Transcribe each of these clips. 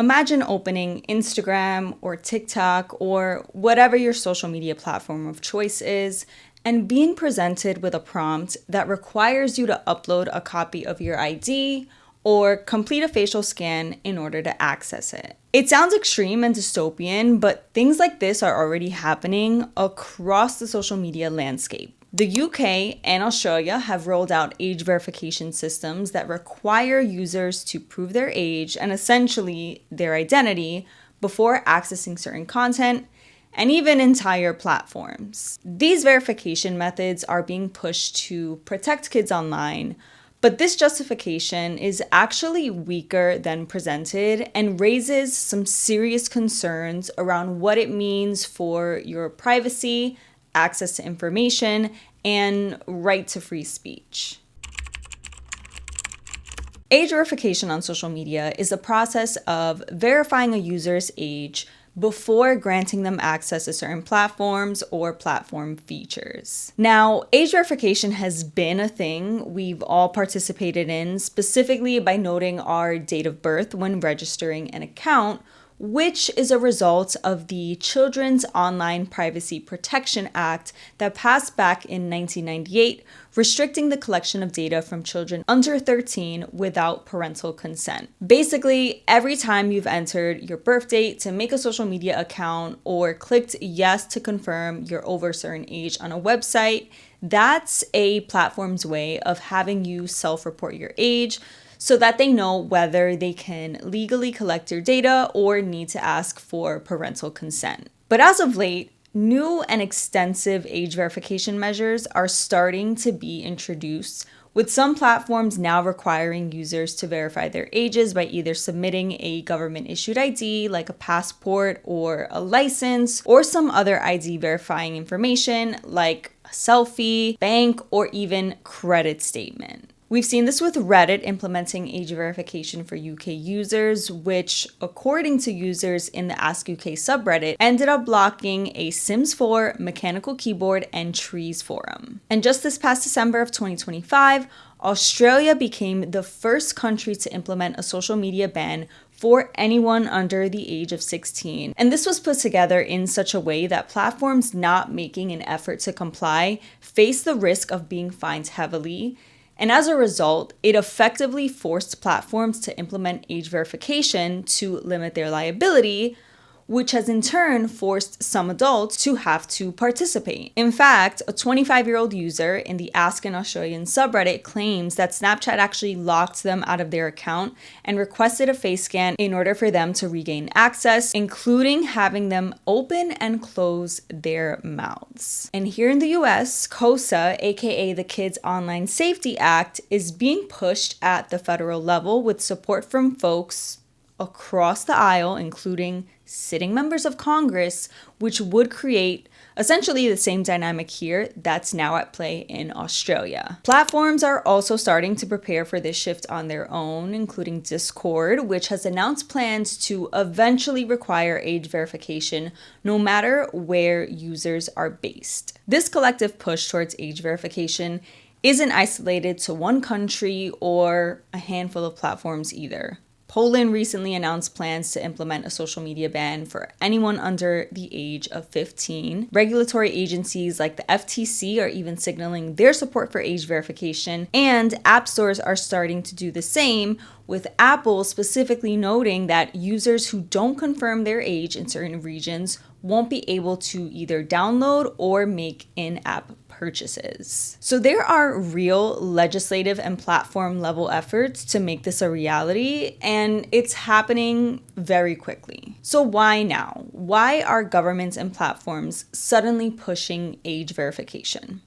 Imagine opening Instagram or TikTok or whatever your social media platform of choice is, and being presented with a prompt that requires you to upload a copy of your ID or complete a facial scan in order to access it. It sounds extreme and dystopian, but things like this are already happening across the social media landscape. The UK and Australia have rolled out age verification systems that require users to prove their age and essentially their identity before accessing certain content and even entire platforms. These verification methods are being pushed to protect kids online, but this justification is actually weaker than presented and raises some serious concerns around what it means for your privacy, access to information, and right to free speech. Age verification on social media is the process of verifying a user's age before granting them access to certain platforms or platform features. Now, age verification has been a thing we've all participated in, specifically by noting our date of birth when registering an account, which is a result of the Children's Online Privacy Protection Act that passed back in 1998, restricting the collection of data from children under 13 without parental consent. Basically, every time you've entered your birth date to make a social media account or clicked yes to confirm you're over a certain age on a website, that's a platform's way of having you self-report your age, so that they know whether they can legally collect your data or need to ask for parental consent. But as of late, new and extensive age verification measures are starting to be introduced, with some platforms now requiring users to verify their ages by either submitting a government-issued ID like a passport or a license, or some other ID verifying information like a selfie, bank, or even credit statement. We've seen this with Reddit implementing age verification for UK users, which, according to users in the Ask UK subreddit, ended up blocking a Sims 4, mechanical keyboard, and trees forum. And just this past December of 2025, Australia became the first country to implement a social media ban for anyone under the age of 16. And this was put together in such a way that platforms not making an effort to comply face the risk of being fined heavily. And as a result, it effectively forced platforms to implement age verification to limit their liability, which has in turn forced some adults to have to participate. In fact, a 25-year-old user in the Ask an Australian subreddit claims that Snapchat actually locked them out of their account and requested a face scan in order for them to regain access, including having them open and close their mouths. And here in the US, COSA, aka the Kids Online Safety Act, is being pushed at the federal level with support from folks across the aisle, including sitting members of Congress, which would create essentially the same dynamic here that's now at play in Australia. Platforms are also starting to prepare for this shift on their own, including Discord, which has announced plans to eventually require age verification no matter where users are based. This collective push towards age verification isn't isolated to one country or a handful of platforms either. Poland recently announced plans to implement a social media ban for anyone under the age of 15. Regulatory agencies like the FTC are even signaling their support for age verification, and app stores are starting to do the same, with Apple specifically noting that users who don't confirm their age in certain regions won't be able to either download or make in-app purchases. So there are real legislative and platform level efforts to make this a reality, and it's happening very quickly. So why now? Why are governments and platforms suddenly pushing age verification?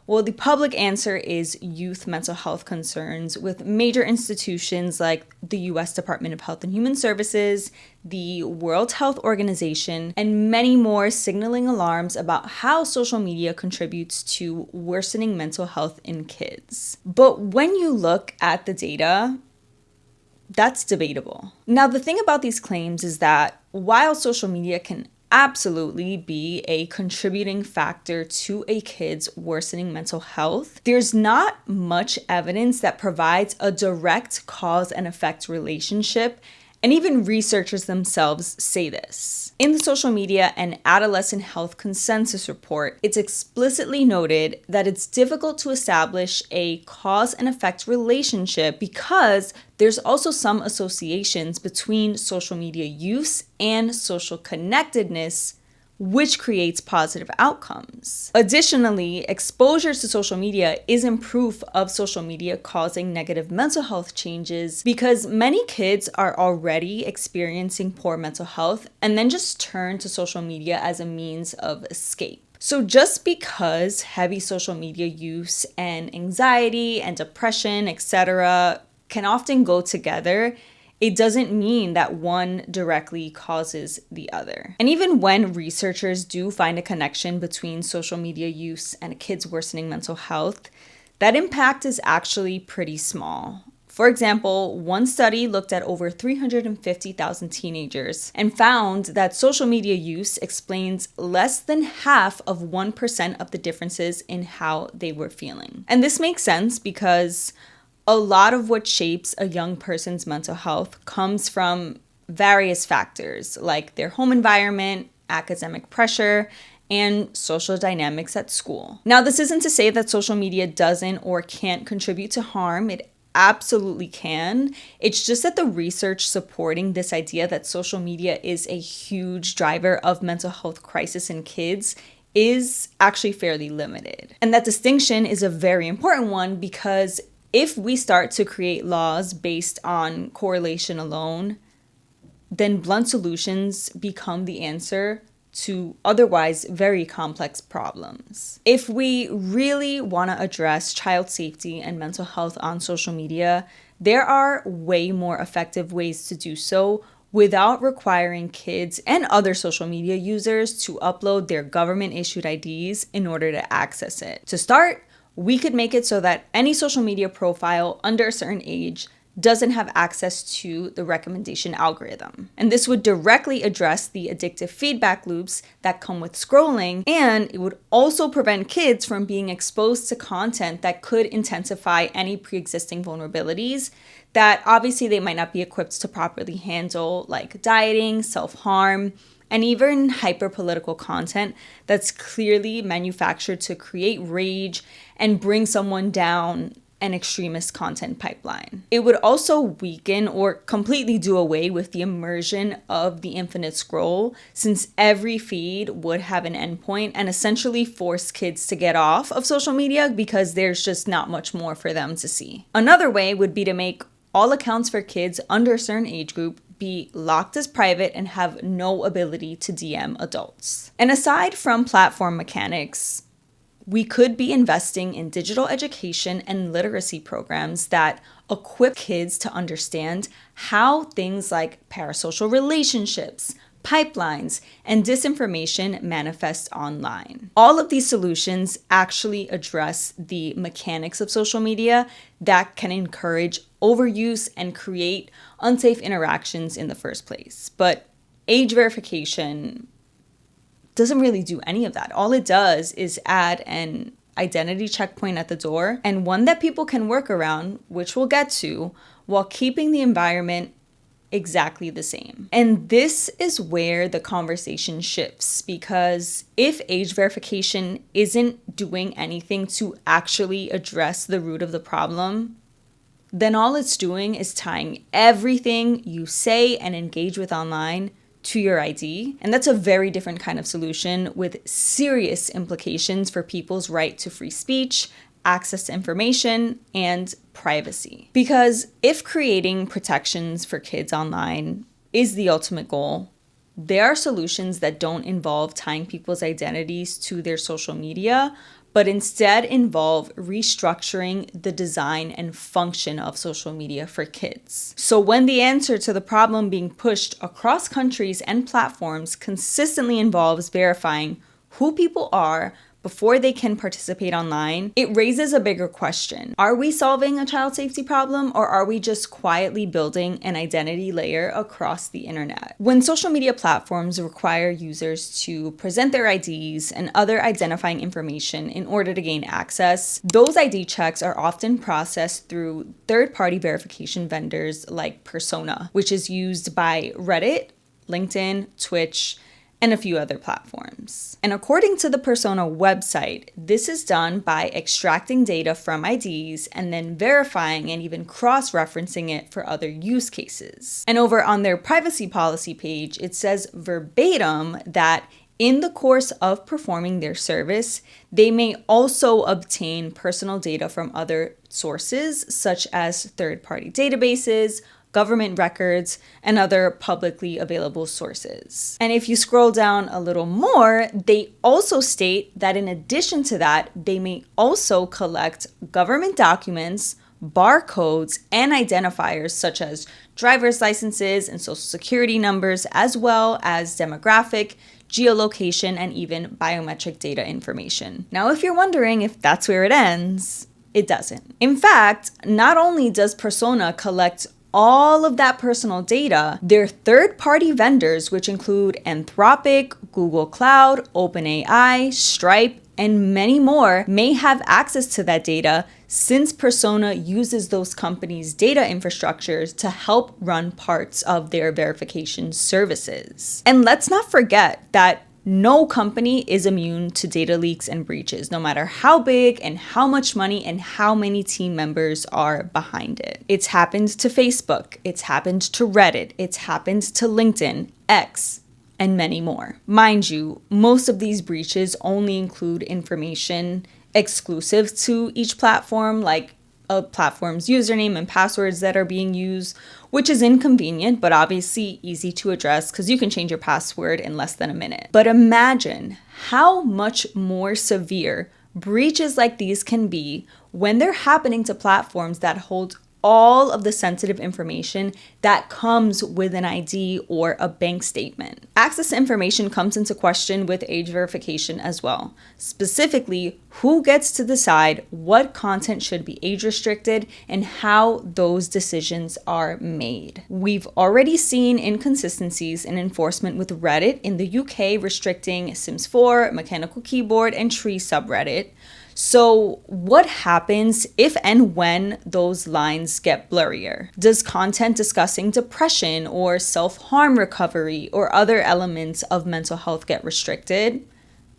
Well, the public answer is youth mental health concerns, with major institutions like the US Department of Health and Human Services, the World Health Organization, and many more signaling alarms about how social media contributes to worsening mental health in kids. But when you look at the data, that's debatable. Now, the thing about these claims is that while social media can absolutely be a contributing factor to a kid's worsening mental health, there's not much evidence that provides a direct cause and effect relationship And even researchers themselves say this. In the Social Media and Adolescent Health Consensus Report, it's explicitly noted that it's difficult to establish a cause and effect relationship because there's also some associations between social media use and social connectedness, which creates positive outcomes. Additionally, exposure to social media isn't proof of social media causing negative mental health changes because many kids are already experiencing poor mental health and then just turn to social media as a means of escape. So just because heavy social media use and anxiety and depression, etc., can often go together, it doesn't mean that one directly causes the other. And even when researchers do find a connection between social media use and a kid's worsening mental health, that impact is actually pretty small. For example, one study looked at over 350,000 teenagers and found that social media use explains less than half of 1% of the differences in how they were feeling. And this makes sense because a lot of what shapes a young person's mental health comes from various factors like their home environment, academic pressure, and social dynamics at school. Now, this isn't to say that social media doesn't or can't contribute to harm. It absolutely can. It's just that the research supporting this idea that social media is a huge driver of mental health crisis in kids is actually fairly limited. And that distinction is a very important one because if we start to create laws based on correlation alone, then blunt solutions become the answer to otherwise very complex problems. If we really want to address child safety and mental health on social media, there are way more effective ways to do so without requiring kids and other social media users to upload their government-issued IDs in order to access it. To start, we could make it so that any social media profile under a certain age doesn't have access to the recommendation algorithm. And this would directly address the addictive feedback loops that come with scrolling, and it would also prevent kids from being exposed to content that could intensify any pre-existing vulnerabilities that obviously they might not be equipped to properly handle, like dieting, self-harm, and even hyper-political content that's clearly manufactured to create rage and bring someone down an extremist content pipeline. It would also weaken or completely do away with the immersion of the infinite scroll, since every feed would have an endpoint and essentially force kids to get off of social media because there's just not much more for them to see. Another way would be to make all accounts for kids under a certain age group be locked as private and have no ability to DM adults. And aside from platform mechanics, we could be investing in digital education and literacy programs that equip kids to understand how things like parasocial relationships, pipelines, and disinformation manifest online. All of these solutions actually address the mechanics of social media that can encourage overuse and create unsafe interactions in the first place. But age verification doesn't really do any of that. All it does is add an identity checkpoint at the door, and one that people can work around, which we'll get to, while keeping the environment exactly the same. And this is where the conversation shifts, because if age verification isn't doing anything to actually address the root of the problem, then all it's doing is tying everything you say and engage with online to your ID. And that's a very different kind of solution with serious implications for people's right to free speech, access to information, and privacy. Because if creating protections for kids online is the ultimate goal, there are solutions that don't involve tying people's identities to their social media, but instead involve restructuring the design and function of social media for kids. So when the answer to the problem being pushed across countries and platforms consistently involves verifying who people are before they can participate online, it raises a bigger question. Are we solving a child safety problem, or are we just quietly building an identity layer across the internet? When social media platforms require users to present their IDs and other identifying information in order to gain access, those ID checks are often processed through third-party verification vendors like Persona, which is used by Reddit, LinkedIn, Twitch, and a few other platforms. And according to the Persona website, this is done by extracting data from IDs and then verifying and even cross-referencing it for other use cases. And over on their privacy policy page, it says verbatim that in the course of performing their service, they may also obtain personal data from other sources, such as third-party databases, government records, and other publicly available sources. And if you scroll down a little more, they also state that in addition to that, they may also collect government documents, barcodes, and identifiers such as driver's licenses and social security numbers, as well as demographic, geolocation, and even biometric data information. Now, if you're wondering if that's where it ends, it doesn't. In fact, not only does Persona collect all of that personal data, their third-party vendors, which include Anthropic, Google Cloud, OpenAI, Stripe, and many more, may have access to that data since Persona uses those companies' data infrastructures to help run parts of their verification services. And let's not forget that no company is immune to data leaks and breaches, no matter how big and how much money and how many team members are behind it. It's happened to Facebook, it's happened to Reddit, it's happened to LinkedIn, X, and many more. Mind you, most of these breaches only include information exclusive to each platform, like a platform's username and passwords that are being used, which is inconvenient, but obviously easy to address because you can change your password in less than a minute. But imagine how much more severe breaches like these can be when they're happening to platforms that hold all of the sensitive information that comes with an ID or a bank statement. Access to information comes into question with age verification as well. Specifically, who gets to decide what content should be age restricted and how those decisions are made. We've already seen inconsistencies in enforcement with Reddit in the UK restricting Sims 4, Mechanical Keyboard, and Tree subreddit. So what happens if and when those lines get blurrier? Does content discussing depression or self-harm recovery or other elements of mental health get restricted?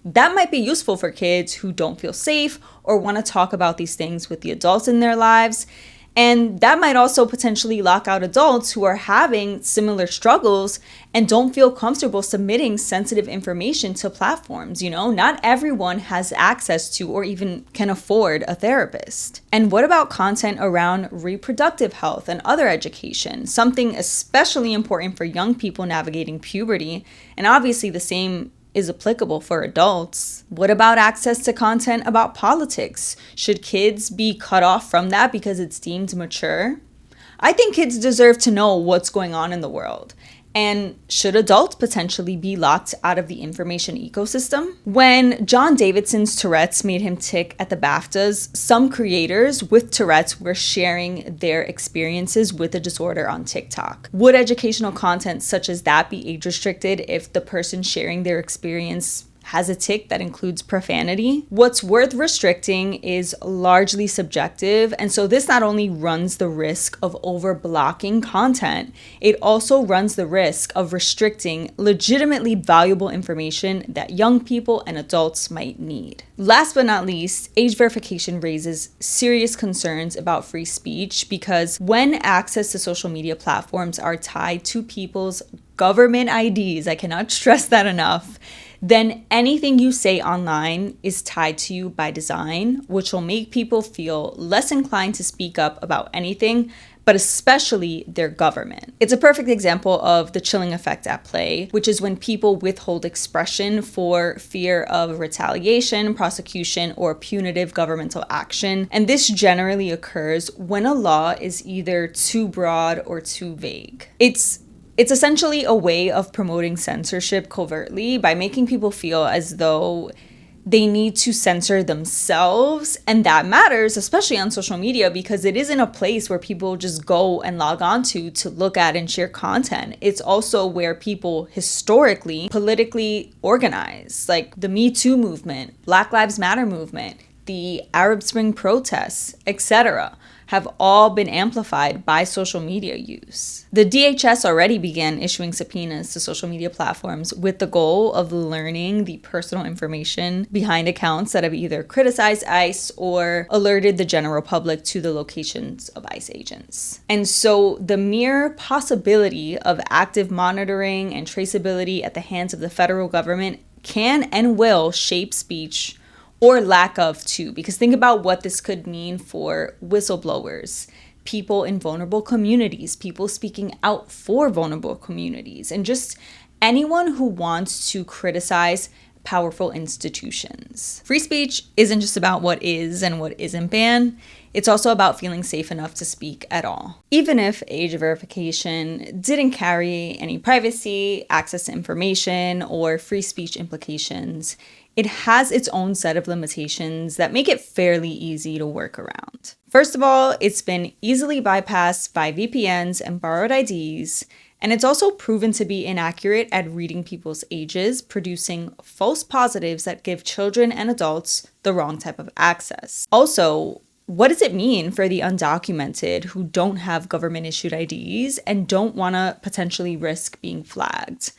That might be useful for kids who don't feel safe or want to talk about these things with the adults in their lives. And that might also potentially lock out adults who are having similar struggles and don't feel comfortable submitting sensitive information to platforms. Not everyone has access to or even can afford a therapist. And what about content around reproductive health and other education? Something especially important for young people navigating puberty, and obviously the same is applicable for adults. What about access to content about politics? Should kids be cut off from that because it's deemed mature? I think kids deserve to know what's going on in the world. And should adults potentially be locked out of the information ecosystem? When John Davidson's Tourette's made him tick at the BAFTAs, some creators with Tourette's were sharing their experiences with the disorder on TikTok. Would educational content such as that be age restricted if the person sharing their experience has a tic that includes profanity? What's worth restricting is largely subjective, and so this not only runs the risk of over-blocking content, it also runs the risk of restricting legitimately valuable information that young people and adults might need. Last but not least, age verification raises serious concerns about free speech because when access to social media platforms are tied to people's government IDs, I cannot stress that enough, then anything you say online is tied to you by design, which will make people feel less inclined to speak up about anything, but especially their government. It's a perfect example of the chilling effect at play, which is when people withhold expression for fear of retaliation, prosecution, or punitive governmental action. And this generally occurs when a law is either too broad or too vague. It's essentially a way of promoting censorship covertly by making people feel as though they need to censor themselves. And that matters, especially on social media, because it isn't a place where people just go and log on to look at and share content. It's also where people historically, politically organize, like the Me Too movement, Black Lives Matter movement, the Arab Spring protests, etc., have all been amplified by social media use. The DHS already began issuing subpoenas to social media platforms with the goal of learning the personal information behind accounts that have either criticized ICE or alerted the general public to the locations of ICE agents. And so the mere possibility of active monitoring and traceability at the hands of the federal government can and will shape speech, or lack of, too, because think about what this could mean for whistleblowers, people in vulnerable communities, people speaking out for vulnerable communities, and just anyone who wants to criticize powerful institutions. Free speech isn't just about what is and what isn't banned. It's also about feeling safe enough to speak at all. Even if age verification didn't carry any privacy, access to information, or free speech implications, it has its own set of limitations that make it fairly easy to work around. First of all, it's been easily bypassed by VPNs and borrowed IDs, and it's also proven to be inaccurate at reading people's ages, producing false positives that give children and adults the wrong type of access. Also, what does it mean for the undocumented who don't have government-issued IDs and don't want to potentially risk being flagged?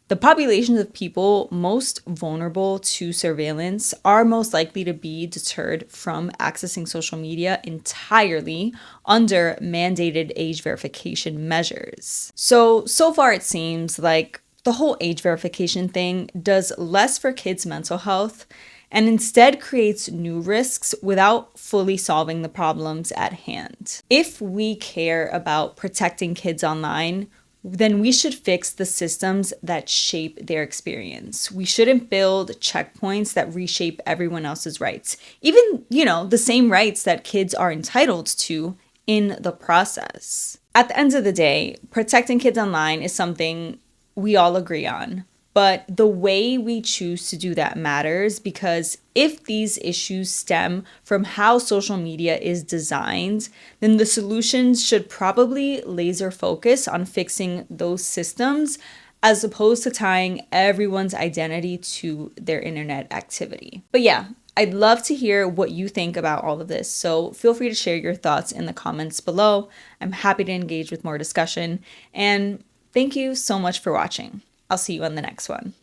The populations of people most vulnerable to surveillance are most likely to be deterred from accessing social media entirely under mandated age verification measures. So far it seems like the whole age verification thing does less for kids' mental health and instead creates new risks without fully solving the problems at hand. If we care about protecting kids online, then we should fix the systems that shape their experience. We shouldn't build checkpoints that reshape everyone else's rights, even, the same rights that kids are entitled to in the process. At the end of the day, protecting kids online is something we all agree on. But the way we choose to do that matters, because if these issues stem from how social media is designed, then the solutions should probably laser focus on fixing those systems as opposed to tying everyone's identity to their internet activity. But yeah, I'd love to hear what you think about all of this, so feel free to share your thoughts in the comments below. I'm happy to engage with more discussion, and thank you so much for watching. I'll see you on the next one.